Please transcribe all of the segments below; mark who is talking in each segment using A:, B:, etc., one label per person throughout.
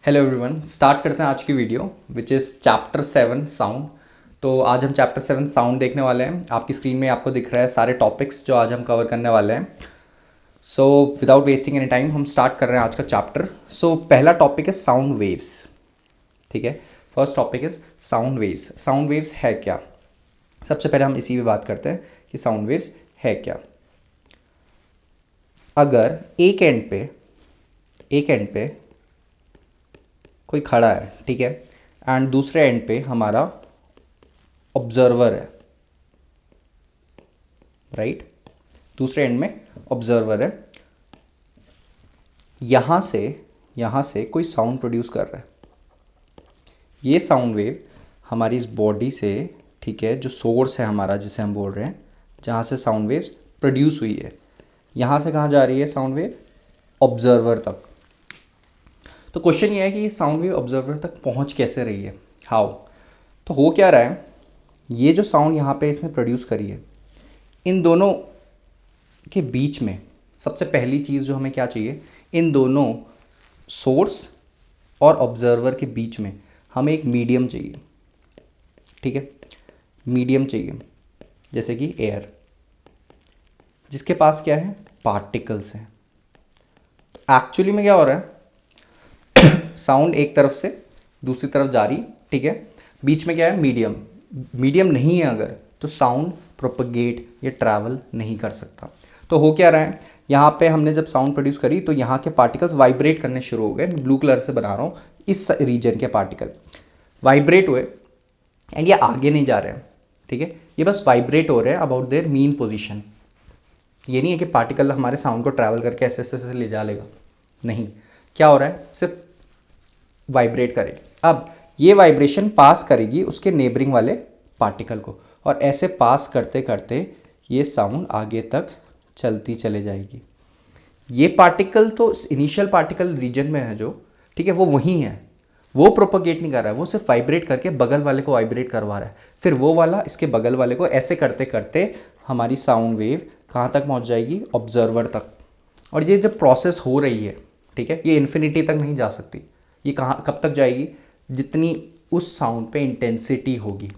A: Hello everyone, start करते हैं आज की video which is chapter 7 sound. तो आज हम चैप्टर 7 साउंड देखने वाले हैं। आपकी स्क्रीन में आपको दिख रहा है सारे टॉपिक्स जो आज हम कवर करने वाले हैं। So without wasting any time हम स्टार्ट कर रहे हैं आज का चैप्टर। सो पहला टॉपिक है साउंड वेव्स। ठीक है, first topic is sound waves. Sound waves है क्या? सबसे पहले हम इसी पे बात करते हैं कि साउंड वेव्स है क्या। अगर एक एंड पे कोई खड़ा है, ठीक है, एंड दूसरे एंड पे हमारा ऑब्जर्वर है, राइट? दूसरे एंड में ऑब्जर्वर है, यहाँ से कोई साउंड प्रोड्यूस कर रहा है। ये साउंड वेव हमारी इस बॉडी से, ठीक है, जो सोर्स है हमारा जिसे हम बोल रहे हैं, जहाँ से साउंड वेव्स प्रोड्यूस हुई है, यहाँ से कहाँ जा रही है साउंड वेव? ऑब्जर्वर तक। तो क्वेश्चन ये है कि ये साउंड वेव ऑब्जर्वर तक पहुंच कैसे रही है, हाउ? तो हो क्या रहा है, ये जो साउंड यहाँ पे इसने प्रोड्यूस करी है, इन दोनों के बीच में सबसे पहली चीज़ जो हमें क्या चाहिए, इन दोनों सोर्स और ऑब्जर्वर के बीच में हमें एक मीडियम चाहिए। ठीक है, मीडियम चाहिए, जैसे कि एयर, जिसके पास क्या है? पार्टिकल्स हैं। तो एक्चुअली में क्या हो रहा है, साउंड एक तरफ से दूसरी तरफ जा रही, ठीक है, बीच में क्या है? मीडियम। मीडियम नहीं है अगर, तो साउंड प्रोपगेट या ट्रैवल नहीं कर सकता। तो हो क्या रहा है, यहाँ पे हमने जब साउंड प्रोड्यूस करी तो यहाँ के पार्टिकल्स वाइब्रेट करने शुरू हो गए। मैं ब्लू कलर से बना रहा हूँ, इस रीजन के पार्टिकल वाइब्रेट हुए एंड ये आगे नहीं जा रहे हैं, ठीक है, ये बस वाइब्रेट हो रहे हैं अबाउट देयर मीन पोजिशन। ये नहीं है कि पार्टिकल हमारे साउंड को ट्रैवल करके ऐसे ऐसे ले जा लेगा, नहीं। क्या हो रहा है, सिर्फ वाइब्रेट करेगी। अब ये वाइब्रेशन पास करेगी उसके नेबरिंग वाले पार्टिकल को, और ऐसे पास करते करते ये साउंड आगे तक चलती चले जाएगी। ये पार्टिकल तो इनिशियल पार्टिकल रीजन में है जो, ठीक है, वो वहीं है, वो प्रोपोगेट नहीं कर रहा है, वो सिर्फ वाइब्रेट करके बगल वाले को वाइब्रेट करवा रहा है, फिर वो वाला इसके बगल वाले को, ऐसे करते करते हमारी साउंड वेव कहाँ तक पहुँच जाएगी? ऑब्जर्वर तक। और ये जब प्रोसेस हो रही है, ठीक है, ये इन्फिनिटी तक नहीं जा सकती। ये कहाँ कब तक जाएगी? जितनी उस साउंड पे इंटेंसिटी होगी।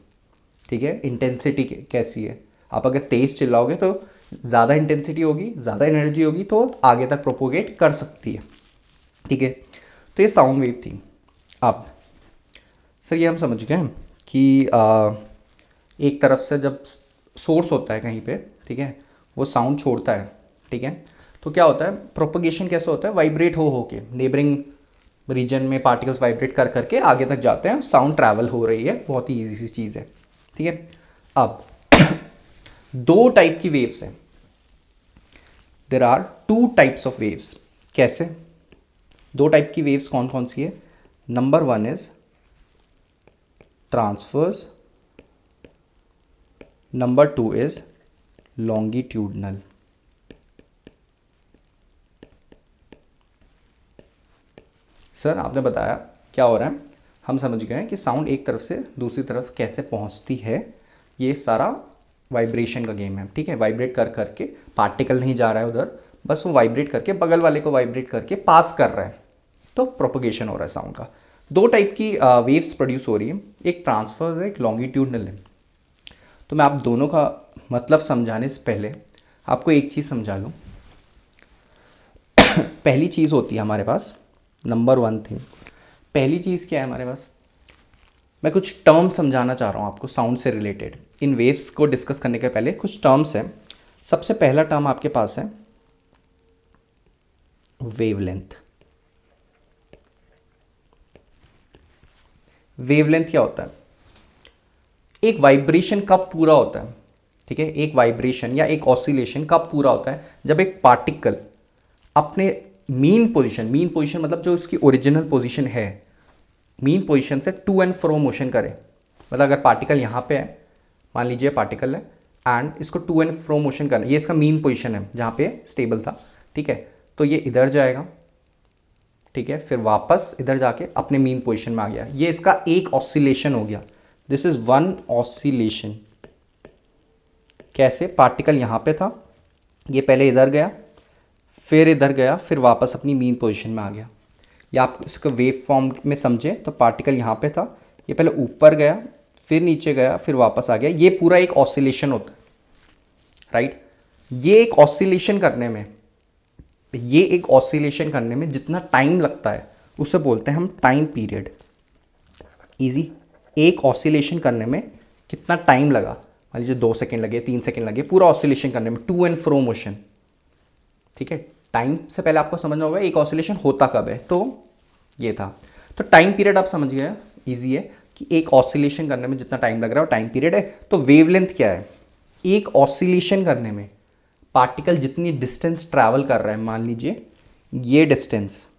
A: ठीक है, इंटेंसिटी कैसी है, आप अगर तेज़ चिल्लाओगे तो ज़्यादा इंटेंसिटी होगी, ज़्यादा एनर्जी होगी, तो आगे तक प्रोपोगेट कर सकती है। ठीक है, तो ये साउंड वेव थी। अब सर ये हम समझ गए कि एक तरफ से जब सोर्स होता है कहीं पे, ठीक है, वो साउंड छोड़ता है, ठीक है, तो क्या होता है, प्रोपगेशन कैसे होता है? वाइब्रेट हो के नेबरिंग रीजन में पार्टिकल्स वाइब्रेट कर करके आगे तक जाते हैं, साउंड ट्रैवल हो रही है, बहुत ही ईजी सी चीज़ है। ठीक है, अब दो टाइप की वेव्स हैं, there are two types of waves. कैसे? दो टाइप की वेव्स कौन कौन सी है? Number one is transverse, number two is longitudinal. Sir आपने बताया क्या हो रहा है, हम समझ गए कि साउंड एक तरफ से दूसरी तरफ कैसे पहुंचती है। ये सारा वाइब्रेशन का गेम है, ठीक है, वाइब्रेट कर करके, पार्टिकल नहीं जा रहा है उधर, बस वो वाइब्रेट करके बगल वाले को वाइब्रेट करके पास कर रहा है, तो प्रोपगेशन हो रहा है साउंड का। दो टाइप की वेव्स प्रोड्यूस हो रही है, एक ट्रांसफर्स है, एक लॉन्गिट्यूडनल है। तो मैं आप दोनों का मतलब समझाने से पहले आपको एक चीज़ समझा लूँ। पहली चीज़ होती है हमारे पास, नंबर वन थिंग, पहली चीज़ क्या है हमारे पास? मैं कुछ टर्म समझाना चाह रहा हूँ आपको साउंड से रिलेटेड। इन वेव्स को डिस्कस करने के पहले कुछ टर्म्स हैं। सबसे पहला टर्म आपके पास है वेवलेंथ। वेवलेंथ क्या होता है? एक वाइब्रेशन कब पूरा होता है, ठीक है, एक वाइब्रेशन या एक ऑसिलेशन कब पूरा होता है? जब एक पार्टिकल अपने मीन पोजीशन मतलब जो इसकी ओरिजिनल पोजीशन है, मीन पोजीशन से टू एंड फ्रो मोशन करे। मतलब अगर पार्टिकल यहाँ पे है, मान लीजिए पार्टिकल है, एंड इसको टू एंड फ्रो मोशन करना, ये इसका मीन पोजीशन है जहाँ पे स्टेबल था, ठीक है, तो ये इधर जाएगा, ठीक है, फिर वापस इधर जाके अपने मीन पोजीशन में आ गया, ये इसका एक ऑसिलेशन हो गया। This is one oscillation. कैसे? पार्टिकल यहाँ पे था, ये पहले इधर गया, फिर इधर गया, फिर वापस अपनी मीन पोजीशन में आ गया। या आप इसको वेव फॉर्म में समझे तो पार्टिकल यहाँ पे था, ये पहले ऊपर गया, फिर नीचे गया, फिर वापस आ गया, ये पूरा एक ऑसिलेशन होता है, राइट। ये एक ऑसिलेशन करने में जितना टाइम लगता है उसे बोलते हैं हम टाइम पीरियड। इजी, एक ऑसिलेशन करने में कितना टाइम लगा, मान लीजिए 2 सेकेंड लगे, 3 सेकेंड लगे पूरा ऑसिलेशन करने में, टू एंड फ्रो मोशन, ठीक है। टाइम से पहले आपको समझना होगा एक ऑसिलेशन होता कब है, तो ये था। तो टाइम पीरियड आप समझ गए, इजी है कि एक ऑसिलेशन करने में जितना टाइम लग रहा है वो टाइम पीरियड है। तो वेवलेंथ क्या है, एक ऑसिलेशन करने में पार्टिकल जितनी डिस्टेंस ट्रैवल कर रहा है, मान लीजिए ये डिस्टेंस,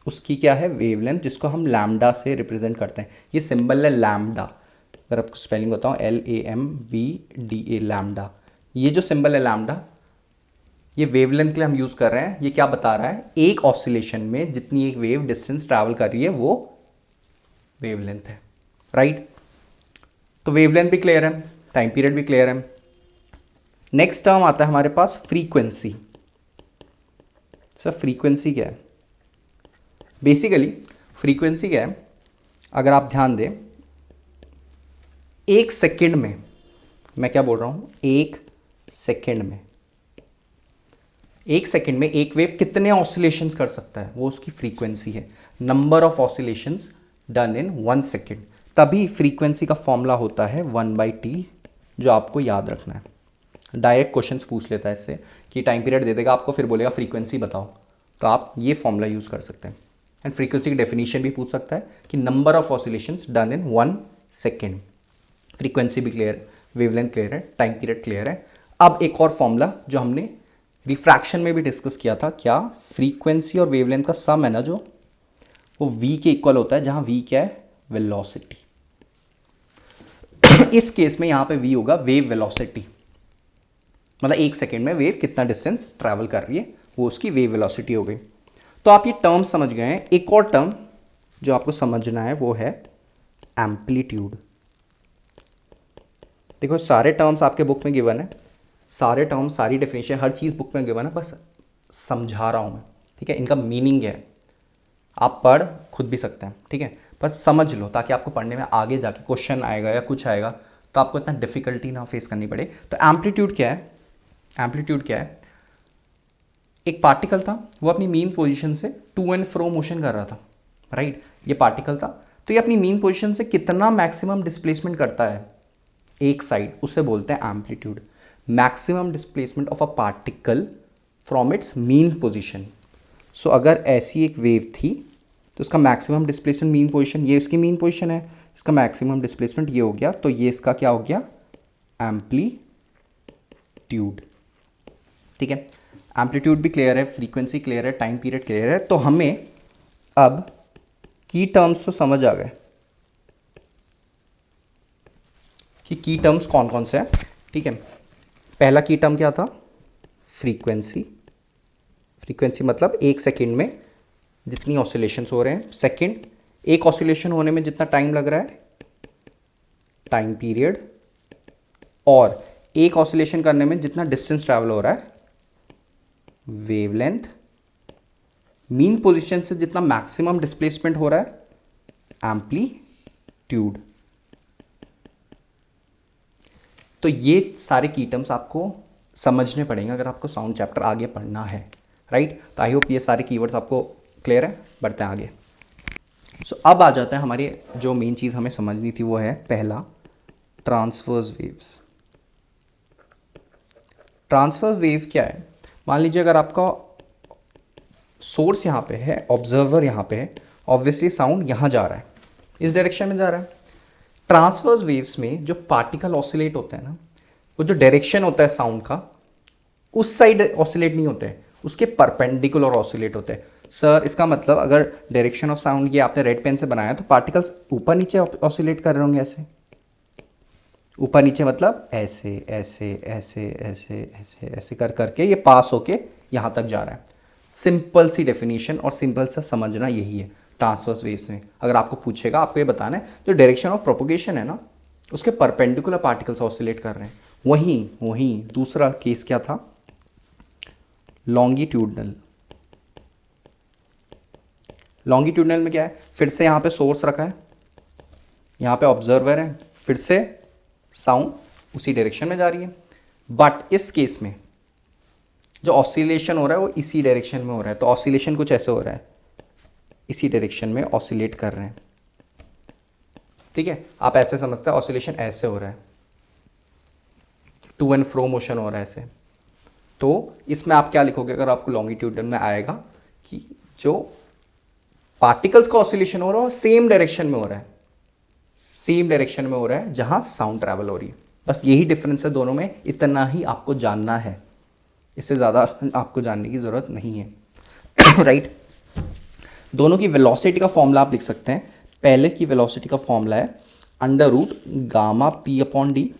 A: उसकी क्या है वेवलेंथ, जिसको हम लैम्डा से रिप्रेजेंट करते हैं। ये सिंबल है लैम्डा, अगर आपको स्पेलिंग बताऊं LAMBDA, लैम्डा। ये जो सिंबल है लैम्डा, ये वेवलेंथ के लिए हम यूज़ कर रहे हैं। ये क्या बता रहा है, एक ऑसिलेशन में जितनी एक वेव डिस्टेंस ट्रैवल कर रही है वो वेवलेंथ है, राइट। तो वेवलेंथ भी क्लियर है, टाइम पीरियड भी क्लियर है। नेक्स्ट टर्म आता है हमारे पास फ्रीक्वेंसी। सर फ्रीक्वेंसी क्या है, बेसिकली फ्रीक्वेंसी क्या है, अगर आप ध्यान दें, एक सेकेंड में, मैं क्या बोल रहा हूं, एक सेकेंड में एक वेव कितने ऑसिलेशंस कर सकता है, वो उसकी फ्रीक्वेंसी है। Number of oscillations done in 1 second, तभी फ्रीक्वेंसी का फॉर्मूला होता है 1/T, जो आपको याद रखना है। डायरेक्ट क्वेश्चंस पूछ लेता है इससे कि टाइम पीरियड दे देगा आपको, फिर बोलेगा फ्रीक्वेंसी बताओ, तो आप ये फॉर्मूला यूज़ कर सकते हैं। एंड फ्रीक्वेंसी की डेफिनेशन भी पूछ सकता है कि number of oscillations done in 1 second. Frequency भी क्लियर, वेवलेंथ क्लियर है, टाइम पीरियड क्लियर है। अब एक और फॉर्मूला जो हमने रिफ्रैक्शन में भी डिस्कस किया था, क्या, फ्रीक्वेंसी और वेवलेंथ का सम है ना जो, वो v के इक्वल होता है, जहां v क्या है, वेलोसिटी। इस केस में यहां पे v होगा वेव वेलोसिटी, मतलब एक सेकेंड में वेव कितना डिस्टेंस ट्रैवल कर रही है, वो उसकी वेव वेलोसिटी हो गई। तो आप ये टर्म समझ गए हैं। एक और टर्म जो आपको समझना है वो है एम्पलीट्यूड। देखो सारे टर्म्स आपके बुक में गिवन है, सारे टर्म्स, सारी डेफिनेशन, हर चीज़ बुक में गिवन है, बस समझा रहा हूँ मैं, ठीक है। इनका मीनिंग है, आप पढ़ खुद भी सकते हैं, ठीक है, बस समझ लो ताकि आपको पढ़ने में आगे जाके क्वेश्चन आएगा या कुछ आएगा तो आपको इतना डिफिकल्टी ना फेस करनी पड़े। तो एम्पलीट्यूड क्या है, एम्पलीट्यूड क्या है, एक पार्टिकल था, वो अपनी मीन पोजीशन से टू एंड फ्रो मोशन कर रहा था, राइट। ये पार्टिकल था, तो ये अपनी मीन पोजीशन से कितना मैक्सिमम डिस्प्लेसमेंट करता है एक साइड, उसे बोलते हैं amplitude. Maximum displacement of a particle from its mean position. So अगर ऐसी एक वेव थी तो उसका मैक्सिमम डिस्प्लेसमेंट मीन पोजीशन, ये इसकी मीन पोजीशन है, इसका मैक्सिमम डिस्प्लेसमेंट ये हो गया, तो ये इसका क्या हो गया, एम्पलीट्यूड, ठीक है। एम्पलीट्यूड भी क्लियर है, फ्रीक्वेंसी क्लियर है, टाइम पीरियड क्लियर है। तो हमें अब की टर्म्स तो समझ आ गए कि की टर्म्स कौन कौन से हैं, ठीक है। पहला की टर्म क्या था, फ्रीक्वेंसी। फ्रीक्वेंसी मतलब एक सेकेंड में जितनी ऑसिलेशंस हो रहे हैं। सेकेंड, एक ऑसिलेशन होने में जितना टाइम लग रहा है, टाइम पीरियड। और एक ऑसिलेशन करने में जितना डिस्टेंस ट्रैवल हो रहा है, वेवलेंथ। मीन पोजीशन से जितना मैक्सिमम डिस्प्लेसमेंट हो रहा है, एम्पलीट्यूड। तो ये सारे की टर्म्स आपको समझने पड़ेंगे अगर आपको साउंड चैप्टर आगे पढ़ना है, राइट। तो आई होप ये सारे कीवर्ड्स आपको क्लियर है। बढ़ते हैं आगे। सो अब आ जाता है हमारी जो मेन चीज़ हमें समझनी थी, वो है पहला ट्रांसवर्स वेव्स। ट्रांसवर्स वेव क्या है, मान लीजिए अगर आपका सोर्स यहाँ पे है, ऑब्जर्वर यहाँ पे है, ऑब्वियसली साउंड यहाँ जा रहा है, इस डायरेक्शन में जा रहा है। ट्रांसवर्स वेव्स में जो पार्टिकल ऑसिलेट होते हैं ना, वो जो डायरेक्शन होता है साउंड का, उस साइड ऑसिलेट नहीं होते हैं, उसके परपेंडिकुलर ऑसिलेट होते हैं। सर इसका मतलब अगर डायरेक्शन ऑफ साउंड ये आपने रेड पेन से बनाया तो पार्टिकल्स ऊपर नीचे ऑसिलेट कर रहे होंगे, ऐसे ऊपर नीचे, मतलब ऐसे ऐसे ऐसे ऐसे ऐसे ऐसे कर करके ये पास होके यहाँ तक जा रहा है। सिंपल सी डेफिनेशन और सिंपल सा समझना यही है ट्रांसवर्स वेव्स में। अगर आपको पूछेगा, आपको ये बताना है जो डायरेक्शन ऑफ प्रोपोगेशन है ना, उसके परपेंडिकुलर पार्टिकल्स ऑसिलेट कर रहे हैं। वहीं दूसरा केस क्या था, लॉन्गिट्यूडनल। लॉन्गिट्यूडनल में क्या है, फिर से यहाँ पे सोर्स रखा है, यहाँ पे ऑब्जर्वर है, फिर से साउंड उसी डायरेक्शन में जा रही है। बट इस केस में जो ऑसिलेशन हो रहा है वो इसी डायरेक्शन में हो रहा है। तो ऑसिलेशन कुछ ऐसे हो रहा है, इसी डायरेक्शन में ऑसिलेट कर रहे हैं। ठीक है, आप ऐसे समझते हैं ऑसिलेशन ऐसे हो रहा है, टू एंड फ्रो मोशन हो रहा है ऐसे। तो इसमें आप क्या लिखोगे अगर आपको लॉन्गिट्यूडनल में आएगा कि जो पार्टिकल्स का ऑसिलेशन हो रहा है वो सेम डायरेक्शन में हो रहा है, सेम डायरेक्शन में हो रहा है जहां साउंड ट्रैवल हो रही है। बस यही डिफरेंस है दोनों में, इतना ही आपको जानना है, इससे ज़्यादा आपको जानने की ज़रूरत नहीं है। राइट दोनों की वेलोसिटी का फॉर्मूला आप लिख सकते हैं। पहले की वेलोसिटी का फॉर्मूला है under root gamma P upon D.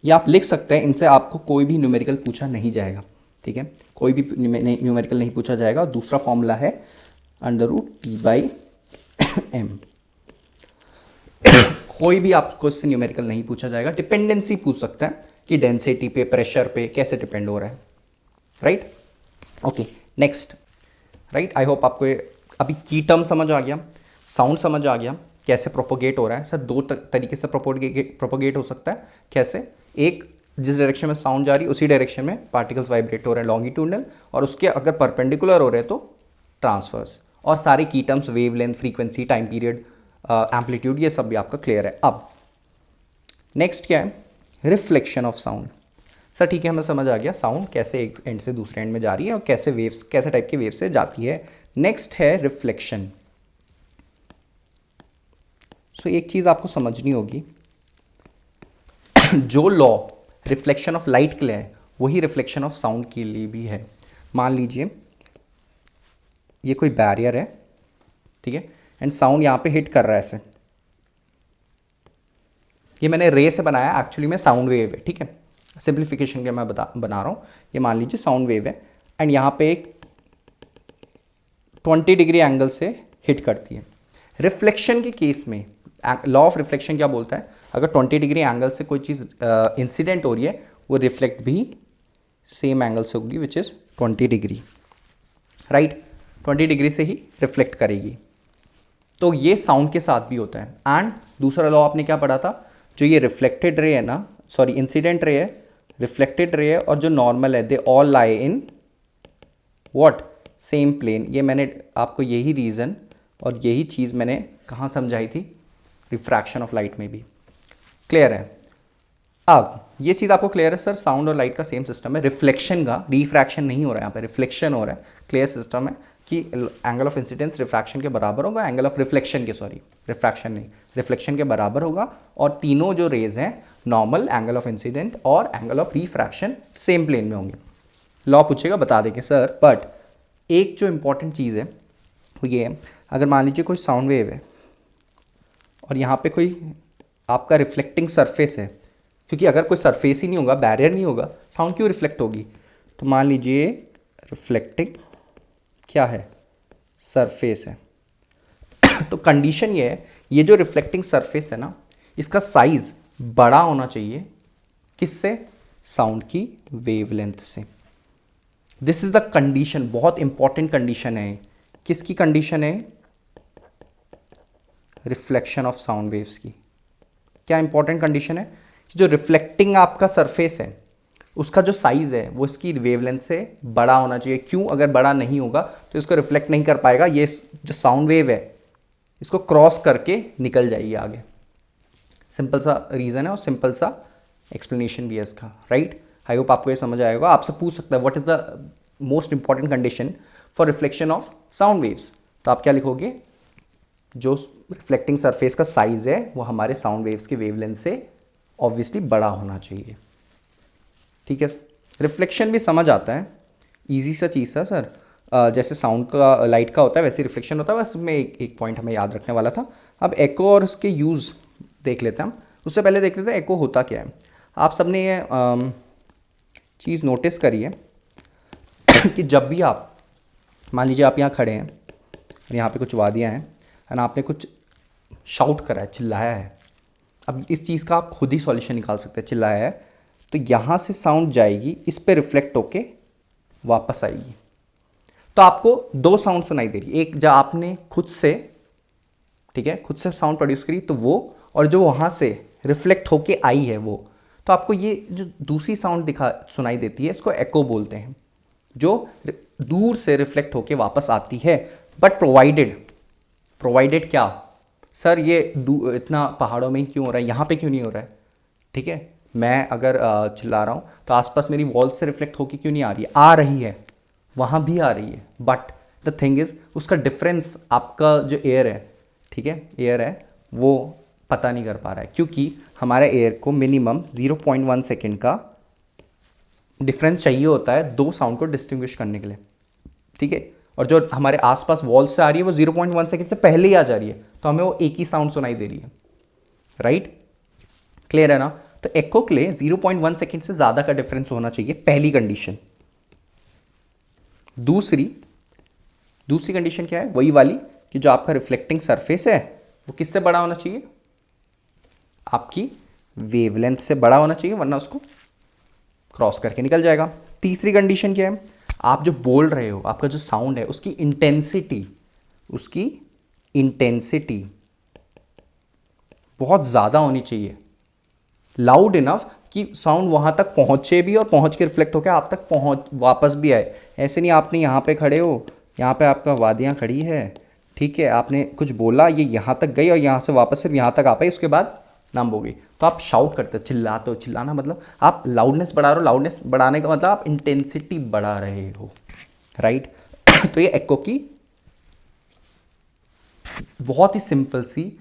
A: ये आप लिख सकते हैं, इनसे आपको कोई भी न्यूमेरिकल पूछा नहीं जाएगा। ठीक है, कोई भी न्यूमेरिकल नहीं पूछा जाएगा। दूसरा फॉर्मूला है under root T by M. कोई भी आपको इससे न्यूमेरिकल नहीं पूछा जाएगा। डिपेंडेंसी पूछ सकता है कि डेंसिटी पे, प्रेशर पे कैसे डिपेंड हो रहा है। Right okay next. Right I hope आपको अभी की टर्म समझ आ गया, साउंड समझ आ गया, कैसे प्रोपोगेट हो रहा है। सर दो तरीके से प्रोपोगेट हो सकता है। कैसे, एक जिस डायरेक्शन में साउंड जा रही है उसी डायरेक्शन में पार्टिकल्स वाइब्रेट हो रहे हैं लॉन्गिट्यूडनल, और उसके अगर परपेंडिकुलर हो रहे हैं तो ट्रांसवर्स। और सारे की terms wavelength, frequency, time period, amplitude, ये सब भी आपका क्लियर है। अब नेक्स्ट क्या है, रिफ्लेक्शन ऑफ साउंड। सर ठीक है, हमें समझ आ गया साउंड कैसे एक एंड से दूसरे एंड में जा रही है और कैसे वेव्स, कैसे टाइप की वेव से जाती है। नेक्स्ट है रिफ्लेक्शन। सो एक चीज़ आपको समझनी होगी, जो लॉ रिफ्लेक्शन ऑफ लाइट के लिए है वही रिफ्लेक्शन ऑफ साउंड के लिए भी है। मान लीजिए ये कोई बैरियर है, ठीक है, एंड साउंड यहाँ पे हिट कर रहा है ऐसे। ये मैंने रे से बनाया, एक्चुअली में साउंड वेव है। ठीक है, सिंप्लीफिकेशन के लिए मैं बना रहा हूँ। ये मान लीजिए साउंड वेव है एंड यहाँ पे एक 20 डिग्री एंगल से हिट करती है। रिफ्लेक्शन के केस में लॉ ऑफ रिफ्लेक्शन क्या बोलता है, अगर 20 डिग्री एंगल से कोई चीज़ इंसिडेंट हो रही है वो रिफ्लेक्ट भी सेम एंगल से होगी, which is 20 degree. Right 20 degree से ही रिफ्लेक्ट करेगी। तो ये साउंड के साथ भी होता है। एंड दूसरा लॉ आपने क्या पढ़ा था, जो ये रिफ्लेक्टेड रे है ना, सॉरी इंसिडेंट रे है, रिफ्लेक्टेड रे है, और जो नॉर्मल है, they all lie in what, same plane. ये मैंने आपको यही रीज़न और यही चीज़ मैंने कहाँ समझाई थी, रिफ्रैक्शन ऑफ लाइट में भी। क्लियर है? अब ये चीज़ आपको क्लियर है सर, साउंड और लाइट का सेम सिस्टम है। रिफ्लेक्शन का रिफ्रैक्शन नहीं हो रहा है, यहाँ पे रिफ्लेक्शन हो रहा है। क्लियर सिस्टम है कि एंगल ऑफ इंसिडेंस रिफ्रैक्शन के बराबर होगा, एंगल ऑफ रिफ्लेक्शन के, सॉरी रिफ्रैक्शन नहीं, रिफ्लेक्शन के बराबर होगा। और तीनों जो रेज हैं, नॉर्मल, एंगल ऑफ इंसिडेंट और angle of refraction, same plane में होंगे। लॉ पूछेगा बता देंगे सर। बट एक जो इंपॉर्टेंट चीज़ है वो ये है, अगर मान लीजिए कोई साउंड वेव है और यहाँ पे कोई आपका रिफ्लेक्टिंग सरफेस है, क्योंकि अगर कोई सरफेस ही नहीं होगा, बैरियर नहीं होगा, साउंड क्यों रिफ्लेक्ट होगी। तो मान लीजिए रिफ्लेक्टिंग क्या है, सरफेस है। तो कंडीशन ये है, ये जो रिफ्लेक्टिंग सरफेस है ना, इसका साइज बड़ा होना चाहिए, किससे, साउंड की वेवलेंथ से। दिस इज द कंडीशन, बहुत इंपॉर्टेंट कंडीशन है। किसकी कंडीशन है, रिफ्लेक्शन ऑफ साउंड वेव्स की। क्या इंपॉर्टेंट कंडीशन है, जो रिफ्लेक्टिंग आपका सरफेस है उसका जो साइज है वो इसकी वेवलेंथ से बड़ा होना चाहिए। क्यों, अगर बड़ा नहीं होगा तो इसको रिफ्लेक्ट नहीं कर पाएगा, ये जो साउंड वेव है इसको क्रॉस करके निकल जाएगी आगे। सिंपल सा रीज़न है और सिंपल सा एक्सप्लेनेशन भी है इसका। राइट, आई होप आपको ये समझ आएगा। आपसे पूछ सकता है what is the most important condition for reflection of sound waves, तो आप क्या लिखोगे, जो रिफ्लेक्टिंग सरफेस का साइज है वो हमारे साउंड वेव्स की वेवलेंथ से ऑब्वियसली बड़ा होना चाहिए। ठीक है, रिफ्लेक्शन भी समझ आता है, इजी सा चीज़ है सर। जैसे साउंड का, लाइट का होता है, वैसे रिफ्लेक्शन होता है। बस में एक पॉइंट हमें याद रखने वाला था। अब एको और उसके यूज़ देख लेते हैं हम। उससे पहले देख लेते हैं एको होता क्या है। आप सबने ये चीज़ नोटिस करी है कि जब भी आप, मान लीजिए आप यहाँ खड़े हैं और यहाँ पे कुछ वादियाँ हैं और आपने कुछ शाउट करा है, चिल्लाया है। अब इस चीज़ का आप खुद ही सॉल्यूशन निकाल सकते हैं। चिल्लाया है तो यहाँ से साउंड जाएगी, इस पे रिफ्लेक्ट होके वापस आएगी। तो आपको दो साउंड सुनाई दे रही है, एक जब आपने खुद से, ठीक है, खुद से साउंड प्रोड्यूस करी तो वो, और जो वहाँ से रिफ्लेक्ट होके आई है वो। तो आपको ये जो दूसरी साउंड सुनाई देती है इसको एको बोलते हैं, जो दूर से रिफ्लेक्ट होके वापस आती है। बट प्रोवाइडेड क्या सर, ये इतना पहाड़ों में क्यों हो रहा है, यहाँ पे क्यों नहीं हो रहा है, ठीक है, मैं अगर चिल्ला रहा हूँ तो आसपास मेरी वॉल से रिफ्लेक्ट होके क्यों नहीं आ रही है, आ रही है, वहाँ भी आ रही है, बट द थिंग इज़ उसका डिफरेंस आपका जो एयर है, ठीक है, एयर है वो पता नहीं कर पा रहा है, क्योंकि हमारे एयर को मिनिमम 0.1 सेकेंड का डिफरेंस चाहिए होता है दो साउंड को डिस्टिंग्विश करने के लिए, ठीक है, और जो हमारे आसपास वॉल से आ रही है वो 0.1 सेकेंड से पहले ही आ जा रही है, तो हमें वो एक ही साउंड सुनाई दे रही है, राइट, क्लियर है ना। तो एको के लिए 0.1 सेकेंड से ज़्यादा का डिफरेंस होना चाहिए, पहली कंडीशन। दूसरी कंडीशन क्या है, वही वाली कि जो आपका रिफ्लेक्टिंग सरफेस है वो किससे बड़ा होना चाहिए, आपकी वेवलेंथ से बड़ा होना चाहिए, वरना उसको क्रॉस करके निकल जाएगा। तीसरी कंडीशन क्या है, आप जो बोल रहे हो, आपका जो साउंड है उसकी इंटेंसिटी बहुत ज़्यादा होनी चाहिए, लाउड इनफ कि साउंड वहाँ तक पहुँचे भी और पहुँच के रिफ्लेक्ट होकर आप तक वापस भी आए। ऐसे नहीं आपने यहाँ पे खड़े हो, यहाँ पे आपका वादियाँ खड़ी है, ठीक है, आपने कुछ बोला, ये यहाँ तक गई और यहाँ से वापस सिर्फ यहाँ तक आ पाई, उसके बाद नम हो गई, तो आप शाउट करते हो, चिल्लाते हो। चिल्लाना मतलब आप लाउडनेस बढ़ा रहे हो, लाउडनेस बढ़ाने का मतलब आप इंटेंसिटी बढ़ा रहे हो, राइट। तो ये एको की बहुत ही सिंपल सी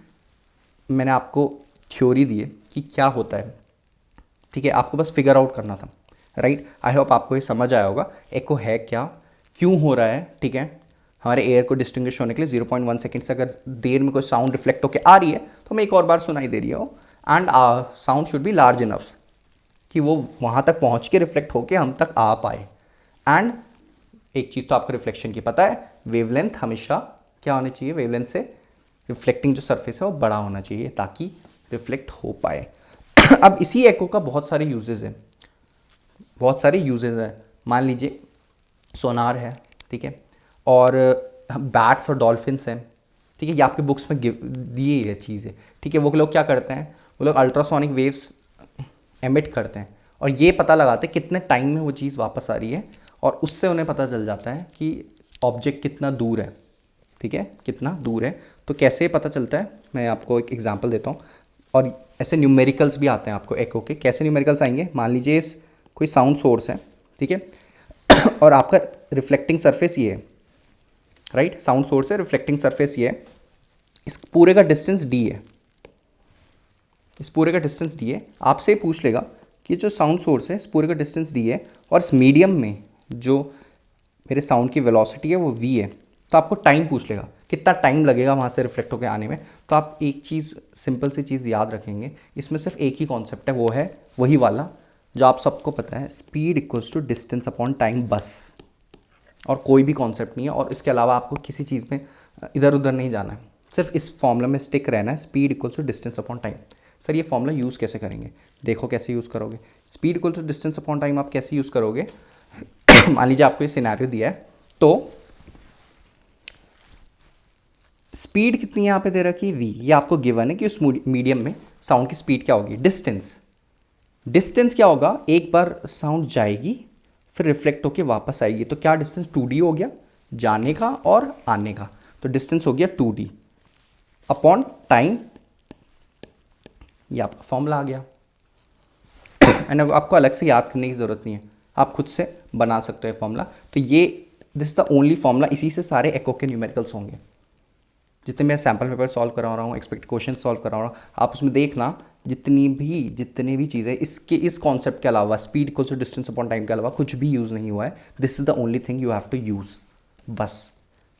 A: मैंने आपको थ्योरी दी है कि क्या होता है, ठीक है, आपको बस फिगर आउट करना था, राइट। आई होप आपको ये समझ आया होगा एको है क्या, क्यों हो रहा है, ठीक है। हमारे एयर को डिस्टिंग्विश होने के लिए 0.1 सेकेंड से अगर देर में कोई साउंड रिफ्लेक्ट होकर आ रही है तो हमें एक और बार सुनाई दे रही हो, and sound should be large enough कि वो वहाँ तक पहुँच के रिफ्लेक्ट होकर हम तक आ पाए। एंड एक चीज़ तो आपको रिफ्लेक्शन की पता है, वेवलेंथ हमेशा क्या होनी चाहिए, वेवलेंथ से रिफ्लेक्टिंग जो सरफेस है वो बड़ा होना चाहिए ताकि रिफ्लेक्ट हो पाए। अब इसी एको का बहुत सारे यूजेस हैं, मान लीजिए सोनार है, ठीक है, और बैट्स और डॉल्फिन्स हैं, ठीक है, ये आपके बुक्स में दिए ये चीज़ें, ठीक है। वो लोग क्या करते हैं, वो लोग अल्ट्रासोनिक वेव्स एमिट करते हैं और ये पता लगाते हैं कितने टाइम में वो चीज़ वापस आ रही है, और उससे उन्हें पता चल जाता है कि ऑब्जेक्ट कितना दूर है, ठीक है, कितना दूर है। तो कैसे पता चलता है, मैं आपको एक एग्जांपल देता हूँ, और ऐसे न्यूमेरिकल्स भी आते हैं आपको एको के। कैसे न्यूमेरिकल्स आएंगे, मान लीजिए कोई साउंड सोर्स है, ठीक है, और आपका रिफ्लेक्टिंग सरफेस ये है, राइट, साउंड सोर्स है, रिफ्लेक्टिंग सरफेस ये है, इस पूरे का डिस्टेंस डी है, आपसे पूछ लेगा कि जो साउंड सोर्स है इस पूरे का डिस्टेंस डी है, और इस मीडियम में जो मेरे साउंड की वेलोसिटी है वो वी है, तो आपको टाइम पूछ लेगा कितना टाइम लगेगा वहाँ से रिफ्लेक्ट होकर आने में। तो आप एक चीज़, सिंपल सी चीज़ याद रखेंगे, इसमें सिर्फ एक ही कॉन्सेप्ट है, वो है वही वाला जो आप सबको पता है, speed equals to distance upon time, बस, और कोई भी कॉन्सेप्ट नहीं है। और इसके अलावा आपको किसी चीज़ में इधर उधर नहीं जाना है, सिर्फ इस फॉर्मूला में स्टिक रहना है, speed equals to distance upon time. Sir ये फॉर्मूला यूज़ कैसे करेंगे, देखो कैसे यूज़ करोगे। Speed equals to distance upon time आप कैसे यूज़ करोगे, मान लीजिए आपको ये सिनेरियो दिया है, तो स्पीड कितनी यहाँ पे दे रखी है, वी, ये आपको गिवन है कि उस मीडियम में साउंड की स्पीड क्या होगी। डिस्टेंस क्या होगा, एक बार साउंड जाएगी फिर रिफ्लेक्ट होके वापस आएगी, तो क्या डिस्टेंस 2D हो गया, जाने का और आने का, तो डिस्टेंस हो गया 2D अपॉन टाइम, ये आपका फॉर्मूला आ गया। एंड आपको अलग से याद करने की ज़रूरत नहीं है, आप खुद से बना सकते हो फॉर्मूला। तो ये this is the only formula, इसी से सारे एको के न्यूमेरिकल्स होंगे। जितने मैं सैम्पल पेपर सॉल्व करा रहा हूँ, एक्सपेक्टेड क्वेश्चन सॉल्व करा रहा हूँ, आप उसमें देखना जितने भी चीज़ें इस कॉन्सेप्ट के अलावा, speed equals to distance upon time के अलावा कुछ भी यूज़ नहीं हुआ है। This is the only thing you have to use, बस,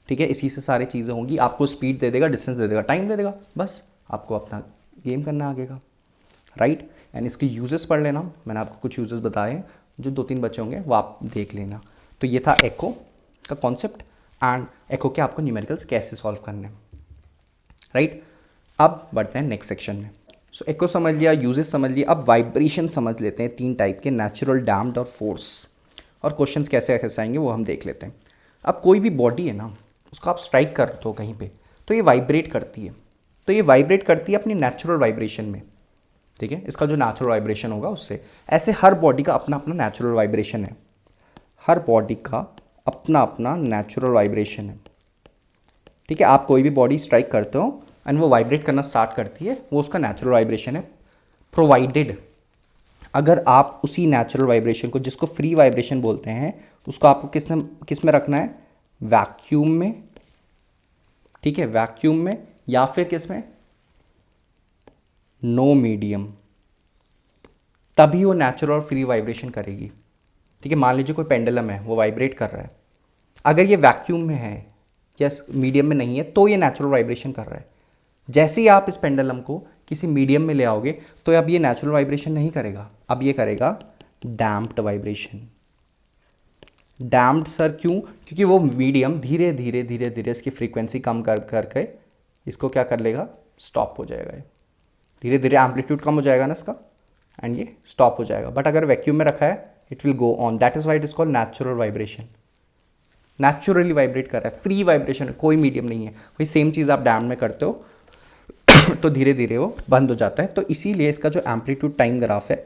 A: ठीक है। इसी से सारी चीज़ें होंगी, आपको स्पीड दे देगा, डिस्टेंस दे देगा, टाइम दे देगा, बस आपको अपना गेम करना आगे का, राइट। एंड इसके यूजेस पढ़ लेना, मैंने आपको कुछ यूजेस बताए, जो 2-3 बचे होंगे वो आप देख लेना। तो ये था एको का कॉन्सेप्ट, एंड एको के आपको न्यूमेरिकल्स कैसे सॉल्व करने हैं, राइट। अब बढ़ते हैं नेक्स्ट सेक्शन में। सो एको समझ लिया, यूजेस समझ लिया, अब वाइब्रेशन समझ लेते हैं, 3 टाइप के, नेचुरल, डैम्प्ड और फोर्स, और क्वेश्चंस कैसे कैसे आएंगे वो हम देख लेते हैं। अब कोई भी बॉडी है ना, उसको आप स्ट्राइक करते हो कहीं पे, तो ये वाइब्रेट करती है। तो ये वाइब्रेट करती है अपनी नेचुरल वाइब्रेशन में, ठीक है, इसका जो नेचुरल वाइब्रेशन होगा उससे। ऐसे हर बॉडी का अपना अपना नेचुरल वाइब्रेशन है, हर बॉडी का अपना अपना नेचुरल वाइब्रेशन है, ठीक है। आप कोई भी बॉडी स्ट्राइक करते हो एंड वो वाइब्रेट करना स्टार्ट करती है, वो उसका नेचुरल वाइब्रेशन है, प्रोवाइडेड अगर आप उसी नेचुरल वाइब्रेशन को, जिसको फ्री वाइब्रेशन बोलते हैं, उसको आपको किस में रखना है, वैक्यूम में, ठीक है, वैक्यूम में, या फिर किस में, नो मीडियम, तभी वो नेचुरल और फ्री वाइब्रेशन करेगी, ठीक है। मान लीजिए कोई पेंडुलम है, वो वाइब्रेट कर रहा है, अगर ये वैक्यूम में है या मीडियम में नहीं है तो ये नेचुरल वाइब्रेशन कर रहा है। जैसे ही आप इस पेंडुलम को किसी मीडियम में ले आओगे तो अब ये नेचुरल वाइब्रेशन नहीं करेगा, अब ये करेगा डैम्प्ड वाइब्रेशन। डैम्प्ड सर क्यों? क्योंकि वो मीडियम धीरे धीरे धीरे धीरे इसकी फ्रीक्वेंसी कम कर करके इसको क्या कर लेगा, स्टॉप हो जाएगा। ये धीरे धीरे एम्पलीट्यूड कम हो जाएगा ना इसका, एंड ये स्टॉप हो जाएगा। बट अगर वैक्यूम में रखा है it will go on, that is why it is called natural vibration. Naturally vibrate कर रहा है, फ्री वाइब्रेशन है, कोई मीडियम नहीं है। वही सेम चीज़ आप डैम्प में करते हो तो धीरे धीरे वो बंद हो जाता है। तो इसीलिए इसका जो एम्पलीट्यूड टाइम ग्राफ है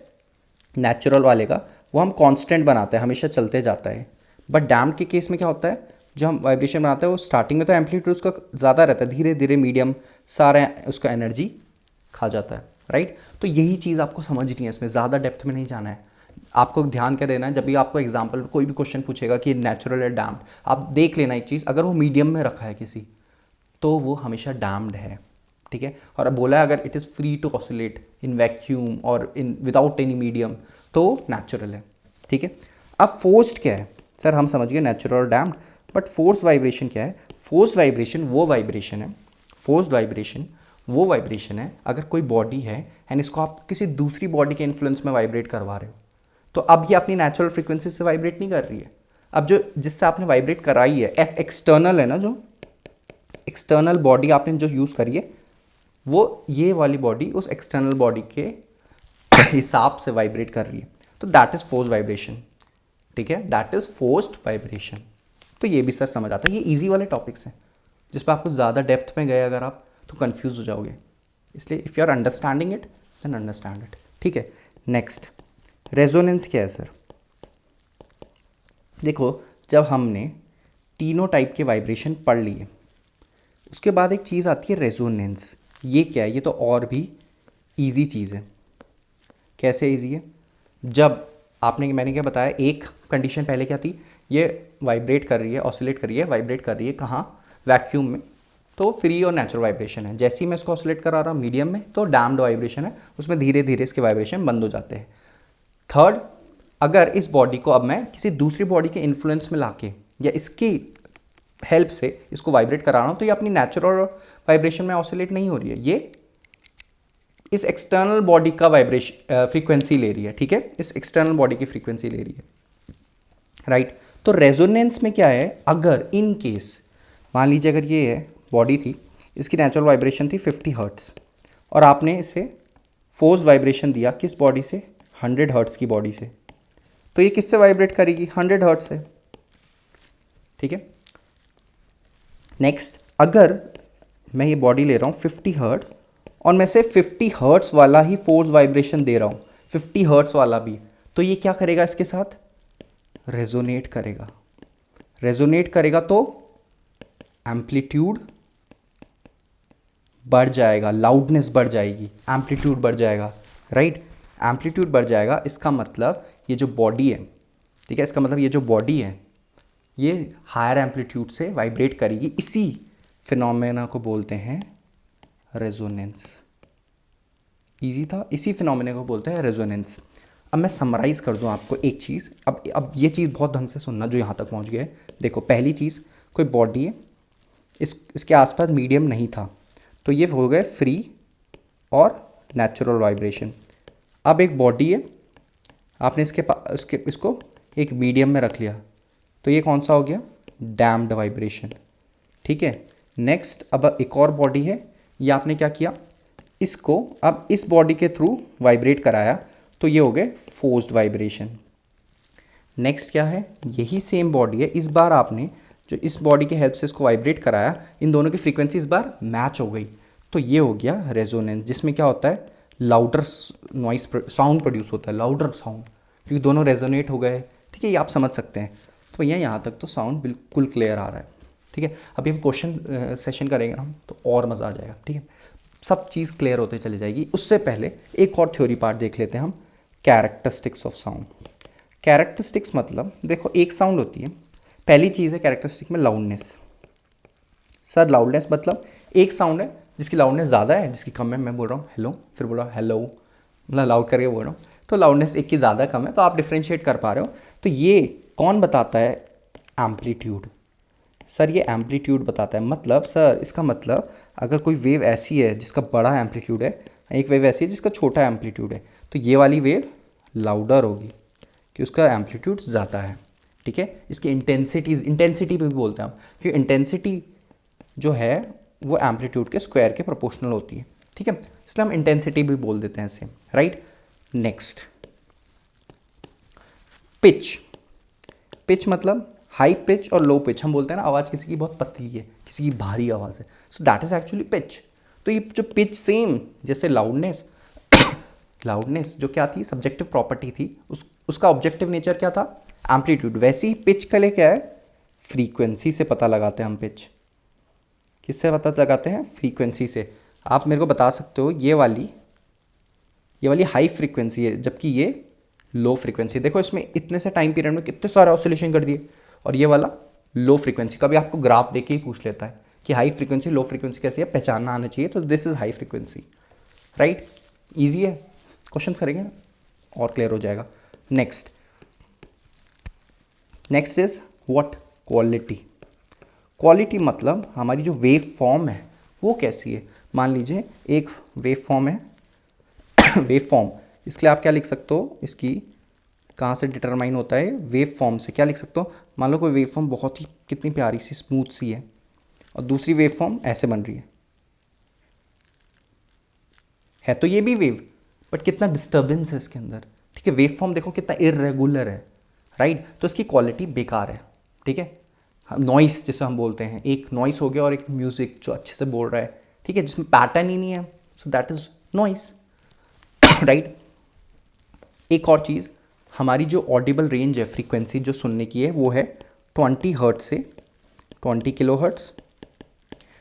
A: नेचुरल वाले का, वो हम कांस्टेंट बनाते हैं, हमेशा चलते जाता है। बट डैम्प के केस में क्या होता है, जो हम वाइब्रेशन बनाते हैं वो स्टार्टिंग में तो एम्पलीट्यूड उसका ज़्यादा रहता है, धीरे धीरे मीडियम सारा उसका एनर्जी खा जाता है, राइट। तो यही चीज़ आपको समझनी है, इसमें ज़्यादा डेप्थ में नहीं जाना है। आपको ध्यान क्या देना है, जब भी आपको एग्जाम्पल कोई भी क्वेश्चन पूछेगा कि नेचुरल या डैम्प्ड, आप देख लेना एक चीज़, अगर वो मीडियम में रखा है किसी तो वो हमेशा डैम्प्ड है, ठीक है। और अब बोला है अगर it is free to oscillate in vacuum और इन विदाउट एनी मीडियम तो नेचुरल है, ठीक है। अब फोर्स्ड क्या है सर, हम समझ गए नेचुरल और डैम्प्ड, बट फोर्स वाइब्रेशन क्या है? फोर्स वाइब्रेशन वो वाइब्रेशन है, फोर्स्ड वाइब्रेशन वो वाइब्रेशन है अगर कोई बॉडी है एंड इसको आप किसी दूसरी बॉडी के इन्फ्लुएंस में वाइब्रेट करवा रहे हो, तो अब ये अपनी नेचुरल फ्रीक्वेंसी से वाइब्रेट नहीं कर रही है। अब जो जिससे आपने वाइब्रेट कराई है, एफ एक्सटर्नल है ना, जो एक्सटर्नल बॉडी आपने जो यूज़ करी है, वो ये वाली बॉडी उस एक्सटर्नल बॉडी के हिसाब से वाइब्रेट कर रही है, तो दैट इज़ फोर्स वाइब्रेशन, ठीक है, दैट इज़ फोर्स्ड वाइब्रेशन। तो ये भी सर समझ आता है, ये इजी वाले टॉपिक्स हैं जिस पर आपको ज़्यादा डेप्थ में गए अगर आप तो कंफ्यूज हो जाओगे, इसलिए if you are understanding it then understand it, ठीक है। नेक्स्ट रेजोनेंस क्या है सर? देखो, जब हमने तीनों टाइप के वाइब्रेशन पढ़ लिए उसके बाद एक चीज़ आती है रेजोनेंस। ये क्या है? ये तो और भी इजी चीज़ है। कैसे इजी है? जब आपने, मैंने क्या बताया, एक कंडीशन पहले क्या थी, ये वाइब्रेट कर रही है, ऑसिलेट कर रही है, वाइब्रेट कर रही है कहाँ, वैक्यूम में, तो फ्री और नेचुरल वाइब्रेशन है। जैसे ही मैं इसको ऑसिलेट करा रहा हूँ मीडियम में तो डैम्प्ड वाइब्रेशन है, उसमें धीरे धीरे इसके वाइब्रेशन बंद हो जाते हैं। थर्ड, अगर इस बॉडी को अब मैं किसी दूसरी बॉडी के इन्फ्लुएंस में लाके या इसकी हेल्प से इसको वाइब्रेट करा रहा हूँ तो ये अपनी नेचुरल वाइब्रेशन में ऑसिलेट नहीं हो रही है, ये इस एक्सटर्नल बॉडी का वाइब्रेशन फ्रीक्वेंसी ले रही है, ठीक है, इस एक्सटर्नल बॉडी की फ्रीक्वेंसी ले रही है, राइट। तो रेजोनेंस में क्या है, अगर इन केस मान लीजिए अगर ये है बॉडी थी, इसकी नेचुरल वाइब्रेशन थी 50 हर्ट्स और आपने इसे फोर्स वाइब्रेशन दिया किस बॉडी से, 100 हर्ट्स की बॉडी से, तो ये किससे वाइब्रेट करेगी, 100 हर्ट्स से, ठीक है। नेक्स्ट, अगर मैं ये बॉडी ले रहा हूँ 50 हर्ट्स और मैं से 50 हर्ट्स वाला ही फोर्स वाइब्रेशन दे रहा हूँ, 50 हर्ट्स वाला भी, तो ये क्या करेगा, इसके साथ रेजोनेट करेगा। रेजोनेट करेगा तो एम्पलीट्यूड बढ़ जाएगा, लाउडनेस बढ़ जाएगी, एम्पलीट्यूड बढ़ जाएगा, राइट। एम्पलीट्यूड बढ़ जाएगा, इसका मतलब ये जो बॉडी है, ठीक है, इसका मतलब ये जो बॉडी है ये हायर एम्पलीट्यूड से वाइब्रेट करेगी। इसी फिनोमेना को बोलते हैं रेजोनेंस। इजी था, इसी फिनोमेना को बोलते हैं रेजोनेंस। अब मैं समराइज़ कर दूं आपको एक चीज़, अब ये चीज़ बहुत ढंग से सुनना जो यहाँ तक पहुँच गए। देखो, पहली चीज़, कोई बॉडी है, इसके आसपास मीडियम नहीं था, तो ये हो गए फ्री और नेचुरल वाइब्रेशन। अब एक बॉडी है, आपने इसको एक मीडियम में रख लिया, तो ये कौन सा हो गया, डैम्प्ड वाइब्रेशन, ठीक है। नेक्स्ट, अब एक और बॉडी है, ये आपने क्या किया, इसको अब इस बॉडी के थ्रू वाइब्रेट कराया, तो ये हो गए फोर्स्ड वाइब्रेशन। नेक्स्ट क्या है, यही सेम बॉडी है, इस बार आपने जो इस बॉडी की हेल्प से इसको वाइब्रेट कराया, इन दोनों की फ्रीक्वेंसी इस बार मैच हो गई, तो ये हो गया रेजोनेंस, जिसमें क्या होता है लाउडर नॉइस साउंड प्रोड्यूस होता है, लाउडर साउंड, क्योंकि दोनों रेजोनेट हो गए। ठीक है, ये आप समझ सकते हैं। तो भैया यहाँ तक तो साउंड बिल्कुल क्लियर आ रहा है। ठीक है, अभी हम क्वेश्चन सेशन करेंगे ना तो और मज़ा आ जाएगा। ठीक है, सब चीज़ क्लियर होते चली जाएगी। उससे पहले एक और थ्योरी पार्ट देख लेते हैं हम, कैरेक्टरिस्टिक्स ऑफ साउंड। कैरेक्टरिस्टिक्स मतलब देखो, एक साउंड होती है, पहली चीज़ है कैरेक्टरिस्टिक में लाउडनेस। सर लाउडनेस मतलब एक साउंड है जिसकी लाउडनेस ज़्यादा है, जिसकी कम है। मैं बोल रहा हूँ हेलो, फिर बोल रहा हूँ हेलो, मतलब लाउड करके बोल रहा हूँ, तो लाउडनेस एक की ज़्यादा कम है, तो आप डिफ्रेंशिएट कर पा रहे हो। तो ये कौन बताता है? एम्पलीट्यूड। सर ये एम्पलीट्यूड बताता है, मतलब सर इसका मतलब अगर कोई वेव ऐसी है जिसका बड़ा एम्पलीट्यूड है, एक वेव ऐसी है जिसका छोटा एम्पलीट्यूड है, तो ये वाली वेव लाउडर होगी कि उसका एम्पलीट्यूड ज़्यादा है। ठीक है, इसकी इंटेंसिटी भी बोलते हैं हम, क्योंकि इंटेंसिटी जो है वो एम्पलीट्यूड के स्क्वायर के प्रोपोर्शनल होती है। ठीक है, इसलिए हम इंटेंसिटी भी बोल देते हैं इसे, राइट। Next, pitch. पिच मतलब हाई पिच और लो पिच। हम बोलते हैं ना आवाज़ किसी की बहुत पतली है, किसी की भारी आवाज़ है, so that is actually pitch. तो ये जो पिच सेम जैसे लाउडनेस, लाउडनेस जो क्या थी, सब्जेक्टिव प्रॉपर्टी थी, उसका ऑब्जेक्टिव नेचर क्या था, एम्पलीट्यूड। वैसे ही पिच का लिए क्या है, फ्रीक्वेंसी से पता लगाते हैं हम पिच। किससे पता लगाते हैं? फ्रीक्वेंसी से। आप मेरे को बता सकते हो ये वाली हाई फ्रीक्वेंसी है जबकि ये लो फ्रीक्वेंसी। देखो इसमें इतने से टाइम पीरियड में कितने सारे ऑसिलेशन कर दिए, और ये वाला लो फ्रीक्वेंसी। कभी आपको ग्राफ देके ही पूछ लेता है कि हाई फ्रीक्वेंसी लो फ्रीक्वेंसी कैसी है, पहचानना आना चाहिए, तो this is high frequency, right. Easy है, क्वेश्चन करेंगे और क्लियर हो जाएगा। Next is what? Quality. Quality मतलब हमारी जो वेव फॉर्म है वो कैसी है। मान लीजिए एक वेव फॉर्म है वेव फॉर्म, इसके लिए आप क्या लिख सकते हो, इसकी कहाँ से डिटरमाइन होता है, वेव फॉर्म से। क्या लिख सकते हो, मान लो कोई वेव फॉर्म बहुत ही कितनी प्यारी सी स्मूथ सी है, और दूसरी वेव फॉर्म ऐसे बन रही है तो ये भी वेव, बट कितना डिस्टर्बेंस है इसके अंदर। ठीक है, वेव फॉर्म देखो कितना इरेगुलर है, राइट। तो इसकी क्वालिटी बेकार है। ठीक है, नॉइस जिसे हम बोलते हैं, एक नॉइस हो गया और एक म्यूजिक जो अच्छे से बोल रहा है, ठीक है, जिसमें पैटर्न ही नहीं है, so that is noise, right. एक और चीज़, हमारी जो ऑडिबल रेंज है, फ्रीक्वेंसी जो सुनने की है, वो है 20 हर्ट्ज से 20 किलो हर्ट्ज।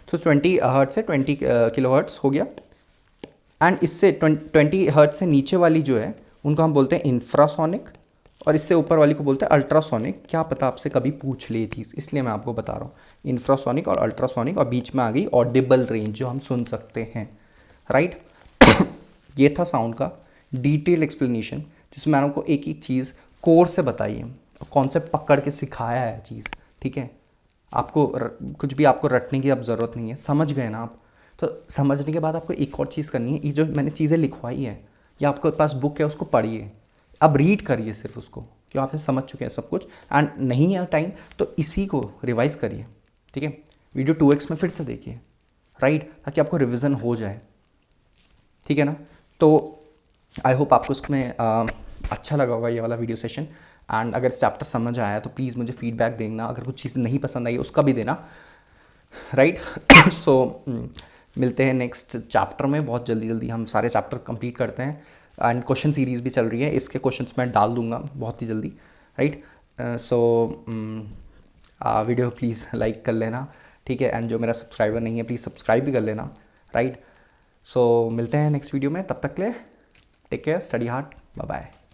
A: तो 20 हर्ट्ज से 20 किलो हर्ट्ज हो गया, एंड इससे 20 हर्ट्ज से नीचे वाली जो है उनको हम बोलते हैं इंफ्रासोनिक, और इससे ऊपर वाली को बोलते हैं अल्ट्रासोनिक। क्या पता आपसे कभी पूछ ले ये चीज़, इसलिए मैं आपको बता रहा हूँ, इंफ्रासोनिक और अल्ट्रासोनिक, और बीच में आ गई ऑडिबल रेंज जो हम सुन सकते हैं, राइट। ये था साउंड का डिटेल एक्सप्लेनेशन, जिसमें मैंने आपको एक ही चीज़ कोर से बताई है, कॉन्सेप्ट पकड़ के सिखाया है चीज़। ठीक है, आपको कुछ भी आपको रटने की अब ज़रूरत नहीं है, समझ गए ना आप। तो समझने के बाद आपको एक और चीज़ करनी है, ये जो मैंने चीज़ें लिखवाई है, या आपके पास बुक है उसको पढ़िए, अब रीड करिए सिर्फ उसको, क्यों आपने समझ चुके हैं सब कुछ, एंड नहीं है टाइम तो इसी को रिवाइज़ करिए। ठीक है, वीडियो 2x में फिर से देखिए, राइट, ताकि आपको रिविज़न हो जाए। ठीक है ना, तो आई होप आपको इसमें अच्छा लगा होगा ये वाला वीडियो सेशन, एंड अगर चैप्टर समझ आया तो प्लीज़ मुझे फीडबैक देना, अगर कुछ चीज़ नहीं पसंद आई उसका भी देना, राइट। सो मिलते हैं नेक्स्ट चैप्टर में, बहुत जल्दी हम सारे चैप्टर कंप्लीट करते हैं, एंड क्वेश्चन सीरीज़ भी चल रही है, इसके क्वेश्चंस मैं डाल दूंगा बहुत ही जल्दी, right. So video please like कर लेना, ठीक है, एंड जो मेरा सब्सक्राइबर नहीं है प्लीज़ सब्सक्राइब भी कर लेना, राइट। सो मिलते हैं नेक्स्ट वीडियो में, तब तक के लिए take care, study hard, bye bye.